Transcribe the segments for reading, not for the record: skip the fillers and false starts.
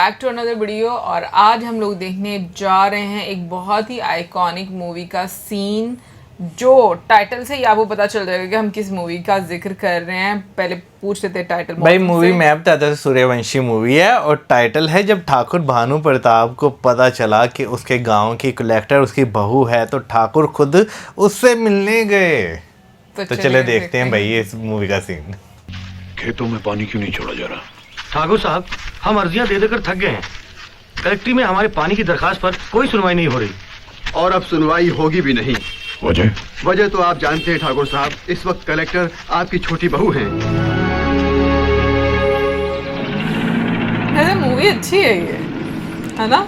Back to another video और आज हम लोग देखने जा रहे हैं एक बहुत ही आइकॉनिक मूवी का सीन जो टाइटल से ही आपको पता चल जाएगा कि हम किस मूवी का जिक्र कर रहे हैं। पहले पूछ लेते हैं टाइटल। भाई मूवी मैं बताता हूँ, सूर्यवंशी मूवी है और टाइटल है जब ठाकुर भानु प्रताप को पता चला कि उसके गांव की कलेक्टर उसकी बहू है तो ठाकुर खुद उससे मिलने गए। तो चले देखते हैं भाई इस मूवी का सीन। खेतों में पानी क्यों नहीं छोड़ा जा रहा? ठाकुर साहब, हम अर्जियां दे देकर थक गए हैं। कलेक्ट्री में हमारे पानी की दरखास्त पर कोई सुनवाई नहीं हो रही और अब सुनवाई होगी भी नहीं। वजह तो आप जानते हैं ठाकुर साहब, इस वक्त कलेक्टर आपकी छोटी बहू हैं। मूवी अच्छी है ये, है ना?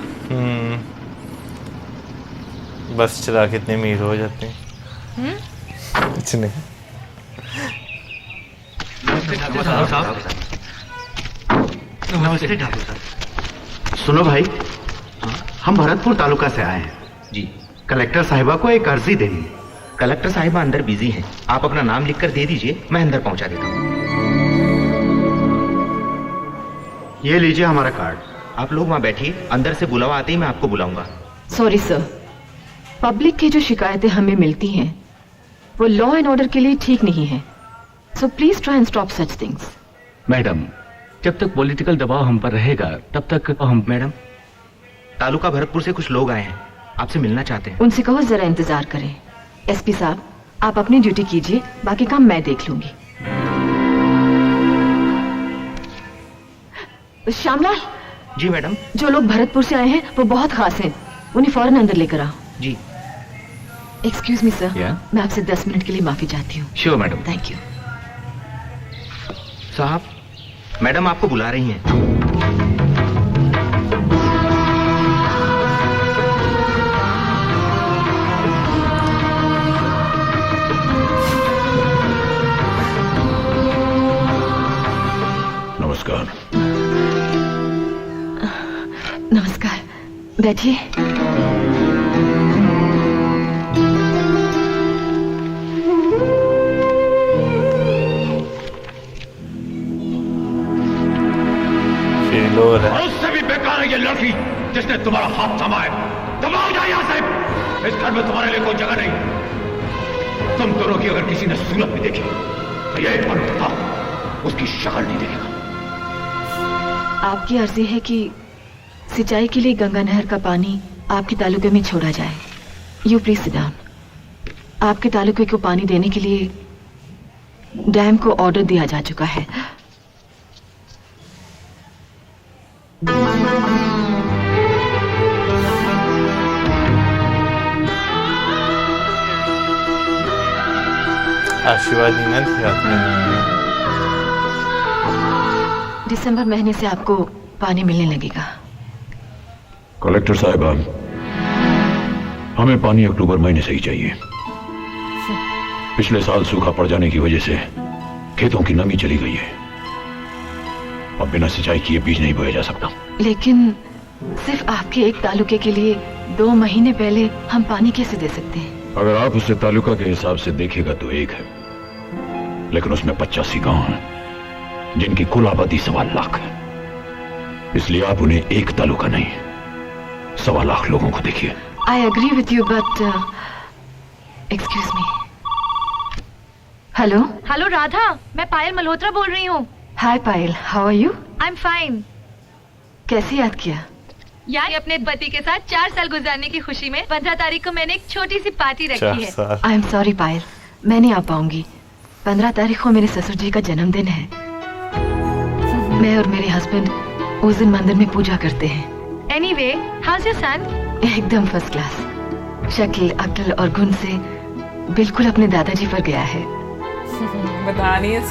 बस चला कितने अमीर हो जाते हैं। कुछ नहीं। नमस्ते ठाकुर साहब। सुनो भाई, हम भरतपुर तालुका से आए हैं जी। कलेक्टर साहिबा को एक अर्जी देनी। कलेक्टर साहिबा अंदर बिजी हैं। आप अपना नाम लिखकर दे दीजिए, मैं अंदर पहुंचा देता हूँ। ये लीजिए हमारा कार्ड। आप लोग वहाँ बैठिए, अंदर से बुलावा आते ही मैं आपको बुलाऊंगा। सॉरी सर, पब्लिक की जो शिकायतें हमें मिलती हैं वो लॉ एंड ऑर्डर के लिए ठीक नहीं है। So please try and stop such things. Madam, जब तक पॉलिटिकल दबाव हम पर रहेगा तब तक हम। मैडम, तालुका भरतपुर से कुछ लोग आए हैं, आपसे मिलना चाहते हैं। उनसे कहो जरा इंतजार करें। एसपी साहब, आप अपनी ड्यूटी कीजिए, बाकी काम मैं देख लूंगी। श्यामलाल। जी मैडम। जो लोग भरतपुर से आए हैं वो बहुत खास हैं, उन्हें फौरन अंदर लेकर आओ। जी। एक्सक्यूज मी सर, मैं आपसे 10 मिनट के लिए माफी चाहती हूँ। Sure madam. Thank you. साहब, मैडम आपको बुला रही हैं। नमस्कार। नमस्कार, बैठिए। उससे भी बेकार है ये लड़की जिसने तुम्हारा हाथ थमा है। दबाओ जाए यहाँ से। इस घर में तुम्हारे लिए कोई जगह नहीं। तुम दोनों की अगर किसी ने सूरत भी देखी तो ये एक बार बताओ, उसकी शक्ल नहीं देखेगा। आपकी अर्जी है कि सिंचाई के लिए गंगा नहर का पानी आपके तालुके में छोड़ा जाए। You please sit down. आपके तालुके को पानी देने के लिए डैम को ऑर्डर दिया जा चुका है। आशीर्वाद दिसंबर महीने से आपको पानी मिलने लगेगा। कलेक्टर साहिबा, हमें पानी अक्टूबर महीने से ही चाहिए। पिछले साल सूखा पड़ जाने की वजह से खेतों की नमी चली गई है। अब बिना सिंचाई किए बीज नहीं बोया जा सकता। लेकिन सिर्फ आपके एक तालुके के लिए 2 महीने पहले हम पानी कैसे दे सकते हैं? अगर आप उसे तालुका के हिसाब से देखेगा तो एक है, लेकिन उसमें 85 गांव हैं जिनकी कुल आबादी 1.25 लाख है। इसलिए आप उन्हें एक तालुका नहीं 1.25 लाख लोगों को देखिए। I agree with you but excuse me. Hello. Hello Radha, मैं पायल मल्होत्रा बोल रही हूँ। Hi Payal, how are you? I am fine. कैसे याद किया? यार, अपने पति के साथ 4 साल गुजारने की खुशी में 15 तारीख को मैंने एक छोटी सी पार्टी रखी है। आई एम सॉरी पायल, मैं नहीं आ पाऊंगी। 15 तारीख को मेरे ससुर जी का जन्मदिन है। मैं और मेरे हस्बैंड उस दिन मंदिर में पूजा करते हैं। Anyway, house your son? एकदम फर्स्ट क्लास। शक्ल, अक्ल और गुण से बिल्कुल अपने दादाजी पर गया है। बता नहीं है।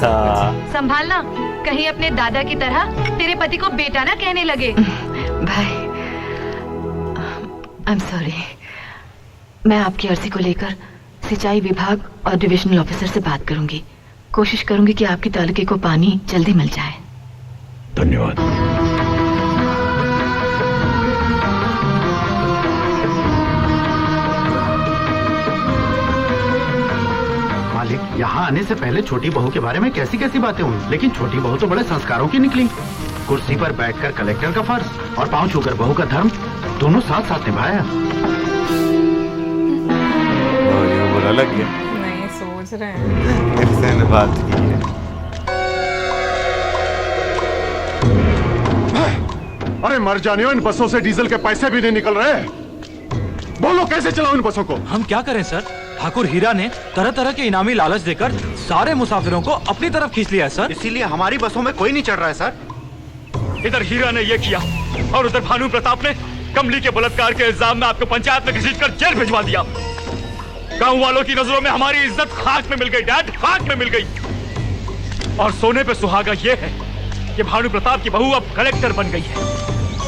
संभालना, कहीं अपने दादा की तरह तेरे पति को बेटा ना कहने लगे। भाई, आई एम सॉरी। मैं आपकी अर्जी को लेकर सिंचाई विभाग और डिविजनल ऑफिसर से बात करूंगी। कोशिश करूंगी कि आपके तालुके को पानी जल्दी मिल जाए। धन्यवाद। यहाँ आने से पहले छोटी बहू के बारे में कैसी कैसी बातें हुई, लेकिन छोटी बहू तो बड़े संस्कारों की निकली। कुर्सी पर बैठकर कलेक्टर का फर्ज और पांव छूकर बहू का धर्म दोनों साथ साथ निभाया। ये बुरा लग गया। नहीं, सोच रहे हैं। किसने ने बात की है? अरे मर जाने हो, इन बसों से डीजल के पैसे भी नहीं निकल रहे। बोलो कैसे चलाओ इन बसों को? हम क्या करें सर, ठाकुर हीरा ने तरह तरह के इनामी लालच देकर सारे मुसाफिरों को अपनी तरफ खींच लिया है सर। इसीलिए हमारी बसों में कोई नहीं चढ़ रहा है सर। इधर हीरा ने ये किया और उधर भानु प्रताप ने कमली के बलात्कार के इल्जाम में आपको पंचायत में घसीटकर जेल भिजवा दिया। गांव वालों की नजरों में हमारी इज्जत खाक में मिल गई डैड, खाक में मिल गई। और सोने पे सुहागा ये है कि भानु प्रताप की बहू अब कलेक्टर बन गई है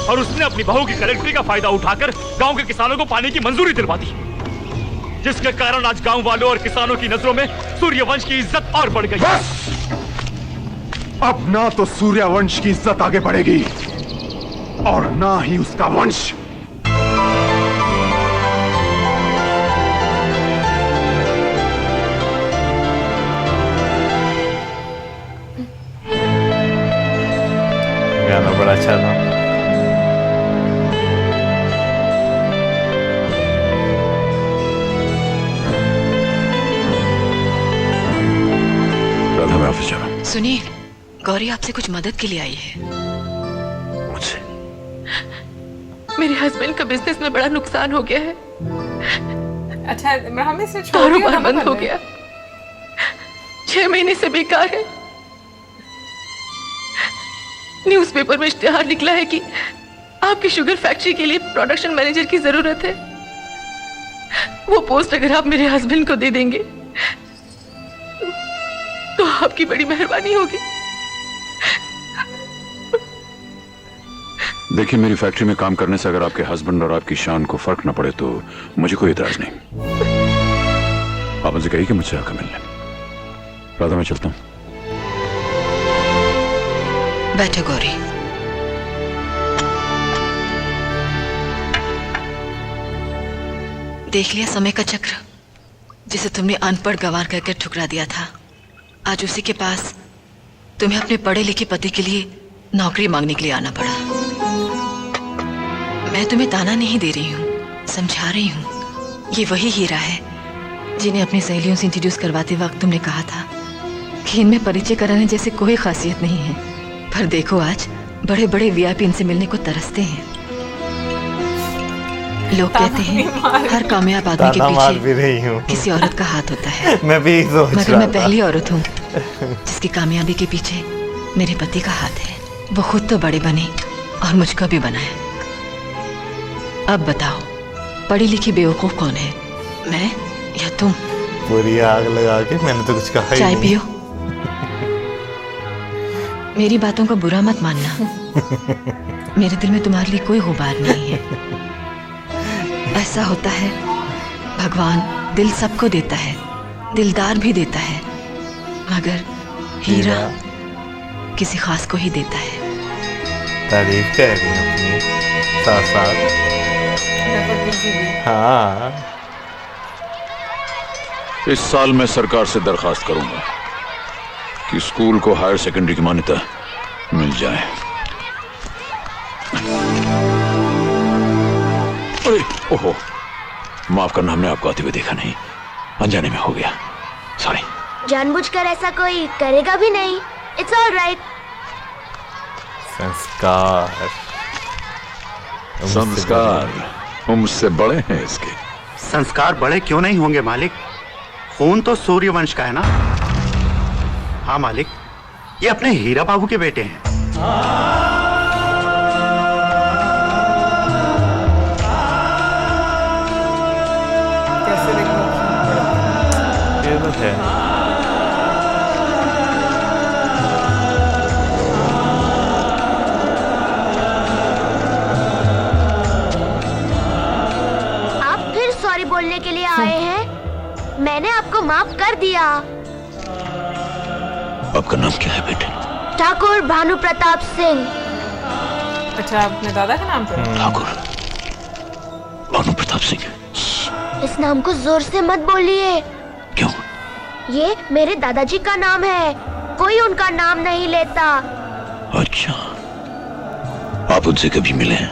और उसने अपनी बहू की कलेक्टरी का फायदा उठाकर गांव के किसानों को पानी की मंजूरी दिलवा दी, जिसके कारण आज गांव वालों और किसानों की नजरों में सूर्यवंश की इज्जत और बढ़ गई। अब ना तो सूर्यवंश की इज्जत आगे बढ़ेगी और ना ही उसका वंश। गाना बड़ा अच्छा था। राधा, मैं ऑफिस जा रहा हूं। सुनिए, गौरी आपसे कुछ मदद के लिए आई है। मुझसे? मेरे हस्बैंड का बिजनेस में बड़ा नुकसान हो गया है। अच्छा, हम इसे छोड़ दिया, कारोबार हम बंद कर हो लें। गया, 6 महीने से बेकार है। न्यूज़पेपर में इश्तिहार निकला है कि आपकी शुगर फैक्ट्री के लिए प्रोडक्शन मैनेजर की जरूरत है। वो पोस्ट अगर आप मेरे हस्बैंड को दे देंगे तो आपकी बड़ी मेहरबानी होगी। देखिए, मेरी फैक्ट्री में काम करने से अगर आपके हस्बैंड और आपकी शान को फर्क न पड़े तो मुझे कोई इतराज नहीं। आप मुझे कहिए कि मुझसे आकर मिल लें। राधा, मैं चलता हूं। बैठो गौरी। देख लिया समय का चक्र, जिसे तुमने अनपढ़ गंवार करके ठुकरा दिया था। आज उसी के पास तुम्हें अपने पढ़े लिखे पति के लिए नौकरी मांगने के लिए आना पड़ा। मैं तुम्हें ताना नहीं दे रही हूँ, समझा रही हूँ। ये वही हीरा है जिन्हें अपनी सहेलियों से इंट्रोड्यूस करवाते वक्त तुमने कहा था कि इनमें परिचय कराने जैसे कोई खासियत नहीं है। पर देखो, आज बड़े बड़े वीआईपी इनसे मिलने को तरसते हैं। लोग कहते हैं हर कामयाब आदमी के पीछे किसी औरत का हाथ होता है। मैं भी सोच मगर रहा मैं था। पहली औरत हूँ जिसकी कामयाबी के पीछे मेरे पति का हाथ है। वो खुद तो बड़े बने और मुझको भी बनाए। अब बताओ, पढ़ी लिखी बेवकूफ कौन है, मैं या तुम? पूरी आग लगा के मैंने तो कुछ कहा ही चाय नहीं। पियो। मेरी बातों का बुरा मत मानना। मेरे दिल में तुम्हारे लिए कोई गुबार नहीं है। ऐसा होता है, भगवान दिल सबको देता है, दिलदार भी देता है, मगर हीरा किसी खास को ही देता है। तारीफ कर रही हूँ अपनी साथ साथ। हाँ, इस साल मैं सरकार से दरखास्त करूंगा कि स्कूल को हायर सेकेंडरी की मान्यता मिल जाए। अरे ओहो, माफ करना, हमने आपको आते हुए देखा नहीं, अनजाने में हो गया, सॉरी। जानबूझकर ऐसा कोई करेगा भी नहीं। It's all right. संस्कार मुझसे बड़े हैं इसके। संस्कार बड़े क्यों नहीं होंगे मालिक? खून तो सूर्यवंश का है ना। हाँ मालिक, ये अपने हीरा बाबू के बेटे हैं। ये तो है। आप फिर सॉरी बोलने के लिए आए हैं? मैंने आपको माफ कर दिया। आपका नाम क्या है बेटे? ठाकुर भानु प्रताप सिंह। अच्छा, अपने दादा का नाम पर? ठाकुर भानु प्रताप सिंह। इस नाम को जोर से मत बोलिए। क्यों? ये मेरे दादाजी का नाम है, कोई उनका नाम नहीं लेता। अच्छा, आप उनसे कभी मिले हैं?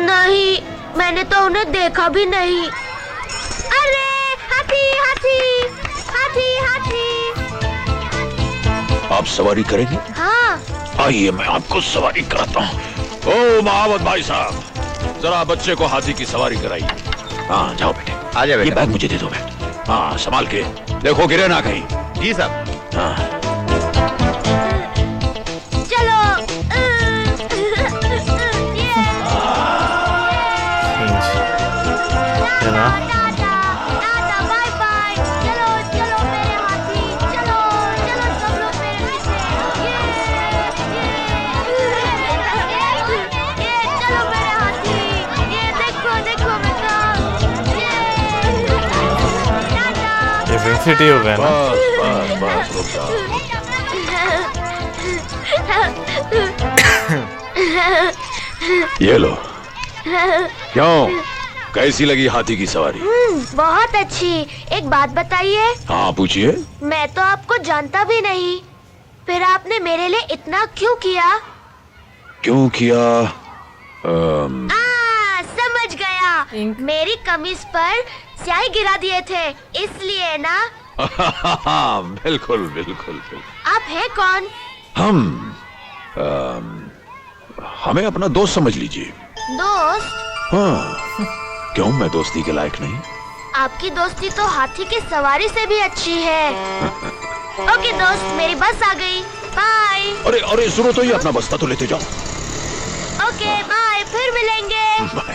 नहीं, मैंने तो उन्हें देखा भी नहीं। अरे हाथी हाथी हाथी हाथी। आप सवारी करेंगे? हाँ। आइए मैं आपको सवारी कराता हूँ। ओ महावत भाई साहब, जरा बच्चे को हाथी की सवारी कराइए। हाँ जाओ बेटे, आ जाओ ये बैग मुझे दे दो बेटे। हाँ संभाल के देखो, गिरे ना कहीं। जी साहब। हाँ चलो। Tata bye bye. चलो चलो मेरे हाथी, चलो चलो सब लोग मेरे पीछे। ये चलो मेरे हाथी, ये देखो देखो मैं तो। ये फिल्म सिटी हो गया ना। बस रुक जाओ। ये लो। क्यों, कैसी लगी हाथी की सवारी? बहुत अच्छी। एक बात बताइए। हाँ पूछिए। मैं तो आपको जानता भी नहीं, फिर आपने मेरे लिए इतना क्यों किया? क्यों किया? समझ गया। मेरी कमीज पर स्याही गिरा दिए थे, इसलिए ना। बिल्कुल बिल्कुल। आप हैं कौन? हमें अपना दोस्त समझ लीजिए। दोस्त? हाँ, क्यों मैं दोस्ती के लायक नहीं? आपकी दोस्ती तो हाथी की सवारी से भी अच्छी है। ओके दोस्त, मेरी बस आ गई। बाय। अरे अरे सुनो तो, ये अपना बस्ता तो लेते जाओ। ओके बाय, फिर मिलेंगे। बाय।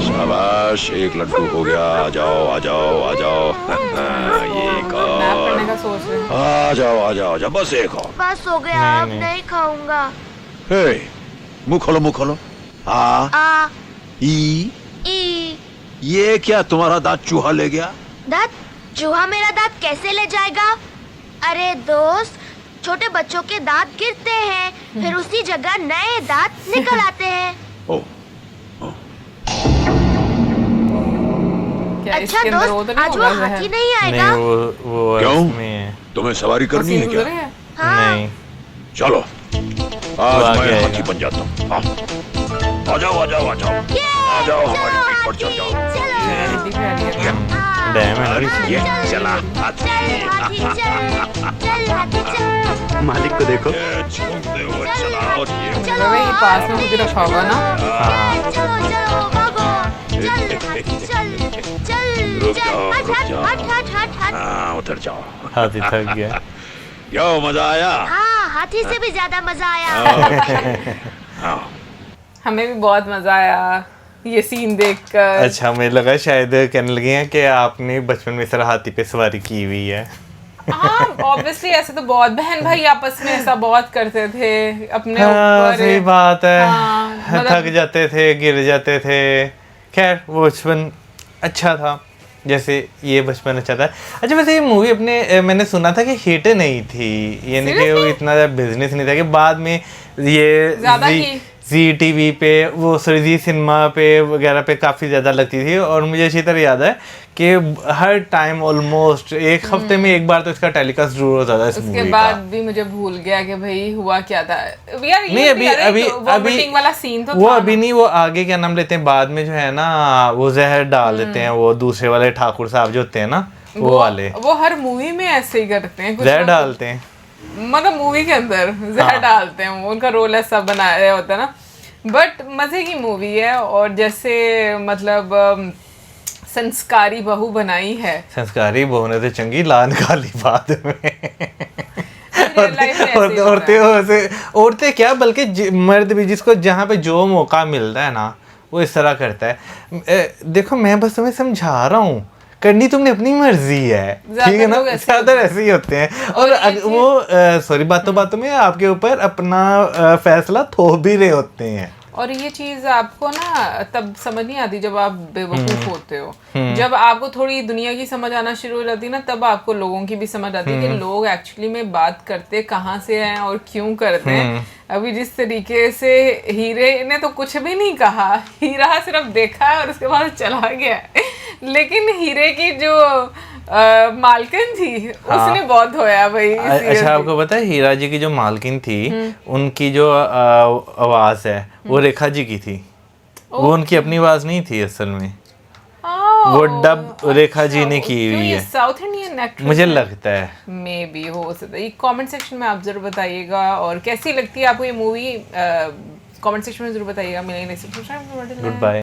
शाबाश, एक लड्डू हो गया। आ जाओ आ जाओ आ जाओ। ये एक और। का सोच रहे हैं। आ जाओ आ जाओ आ जाओ, बस एक और। बस हो गया, अब नहीं खाऊंगा। हे, मुंह खोलो मुंह खोलो। आ ई ई। ये क्या, तुम्हारा दांत चूहा ले गया? दांत? चूहा मेरा दांत कैसे ले जाएगा? अरे दोस्त, छोटे बच्चों के दांत गिरते हैं, फिर उसी जगह नए दांत निकल आते हैं। ओ, अच्छा दोस्त, आज वो हाथी नहीं आएगा? नहीं, वो क्यों? इसमें तुम्हें सवारी करनी है क्या? हाँ। नहीं, चलो, आज मैं हाथी बन जाता हूँ। आ जाओ आ जाओ आ जाओ आ जाओ, हमारी पीठ पर चढ़ जाओ। ये चला हाथी। मालिक को देखो। घूमते हुए चलाओ। ये पास में खुद ही रखा होगा ना। रुक जाओ रुक जाओ। हाँ उतर जाओ। हाथी थक गया। क्यों, मजा आया? हाँ, हाथी से भी ज्यादा मजा आया। हमें भी बहुत मजा आया ये सीन देखकर। अच्छा, मुझे लगा शायद कहने लगे हैं कि आपने बचपन में सर हाथी पे सवारी की हुई है। हाँ, ऑब्वियसली ऐसे तो बहुत बहन भाई आपस में ऐसा बहुत करते थे अपने हाँ, ऊपर। सही बात है। हाँ, मतलब- थक जाते थे, गिर जाते थे। खैर, वो बचपन अच्छा था, जैसे ये बचपन अच्छा था। अच्छा, वैसे ये मूवी अपने मैंने सुना था कि हिट नहीं थी, यानी कि वो इतना बिजनेस नहीं था, कि बाद में ये जी टीवी पे, वो जी सिनेमा पे वगैरह पे काफ़ी ज़्यादा लगती थी। और मुझे अच्छी तरह याद है कि हर टाइम ऑलमोस्ट एक हफ्ते में एक बार तो इसका टेलीकास्ट जरूर होता था इस मूवी का। उसके बाद भी मुझे भूल गया कि भाई हुआ क्या था यार। नहीं, अभी वाला सीन तो वो था अभी नहीं, वो आगे क्या नाम लेते हैं, बाद में जो है ना, वो जहर डाल देते हैं, वो दूसरे वाले ठाकुर साहब जो होते हैं ना, वो वाले, वो हर मूवी में ऐसे ही करते हैं, जहर डालते हैं, मतलब मूवी के अंदर जहर डालते हैं, उनका रोल ऐसा बनाया होता है ना। बट मजे की मूवी है। और जैसे मतलब संस्कारी बहू बनाई है। संस्कारी बहू ने तो चंगी लान काली बाद में। औरतें क्या, बल्कि मर्द भी, जिसको जहाँ पे जो मौका मिलता है ना, वो इस तरह करता है। देखो, मैं बस तुम्हें समझा रहा हूँ, करनी तुमने अपनी मर्जी है, ठीक है ना। ज्यादातर ऐसे ही होते हैं। और वो सॉरी, बातों बातों में आपके ऊपर अपना फैसला थोप भी रहे होते हैं। और ये चीज आपको ना तब समझ नहीं आती जब आप बेवकूफ होते हो। जब आपको थोड़ी दुनिया की समझ आना शुरू हो जाती है ना, तब आपको लोगों की भी समझ आती है कि लोग एक्चुअली में बात करते कहाँ से हैं और क्यों करते हैं। अभी जिस तरीके से हीरे ने तो कुछ भी नहीं कहा, हीरा सिर्फ देखा है और उसके बाद चला गया, लेकिन हीरे की जो मालकिन थी उसने बहुत धोया भाई। अच्छा, आपको पता है हीरा जी की जो मालकिन थी उनकी जो आवाज है वो रेखा जी की थी। वो उनकी अपनी आवाज नहीं थी असल में, वो डब रेखा जी ने की हुई है। साउथ इंडियन एक्ट्रेस मुझे लगता है, मे बी हो सकता है। कमेंट सेक्शन में आप जरूर बताइएगा और कैसी लगती है आपको ये मूवी, कमेंट सेक्शन में जरूर बताइएगा। मिलेंगे नेक्स्ट एपिसोड में। Good bye.